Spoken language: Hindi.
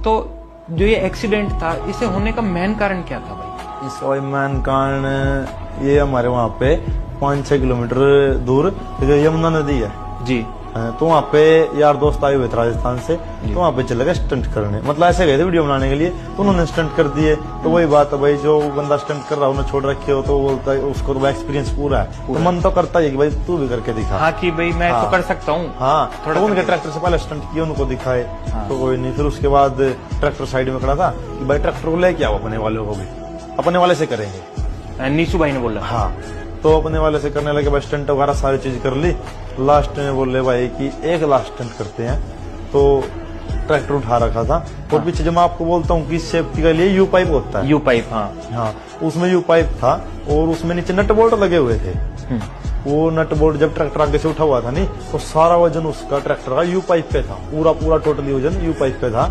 तो जो ये एक्सीडेंट था इसे होने का मेन कारण क्या था भाई? इसका मेन कारण ये हमारे वहाँ पे 5-6 किलोमीटर दूर यमुना नदी है जी। तो वहाँ पे यार दोस्त आए हुए थे राजस्थान से, तो वहाँ पे चले गए स्टंट करने, मतलब ऐसे गए थे वीडियो बनाने के लिए, तो उन्होंने स्टंट कर दिए। तो वही बात है भाई, जो बंदा स्टंट कर रहा है उन्हें छोड़ रखे हो तो बोलता है उसको तो एक्सपीरियंस पूरा है, तो मन तो करता है कि भाई तू भी करके दिखा। हाँ कि भाई मैं तो कर सकता हूँ। हाँ, थोड़ा तो उनके ट्रैक्टर से पहले स्टंट किए, उनको दिखाए। तो कोई नहीं, फिर उसके बाद ट्रैक्टर साइड में खड़ा था कि भाई ट्रैक्टर को लेके आओ, अपने वाले को भी अपने वाले से करेंगे, नीशू भाई ने बोला। हाँ, तो अपने वाले से करने लगे भाई, स्टंट वगैरह सारी चीज कर ली। लास्ट में बोले भाई कि एक लास्ट स्टंट करते हैं, तो ट्रैक्टर उठा रखा था और पीछे जो मैं आपको बोलता हूँ कि सेफ्टी के लिए यू पाइप होता है, यू पाइप। हाँ हाँ, उसमें यू पाइप था और उसमें नीचे नट बोल्ट लगे हुए थे। वो नट बोल्ट जब ट्रैक्टर आगे से उठा हुआ था नहीं, तो सारा वजन उसका ट्रैक्टर का यू पाइप पे था, पूरा टोटली वजन यू पाइप पे था।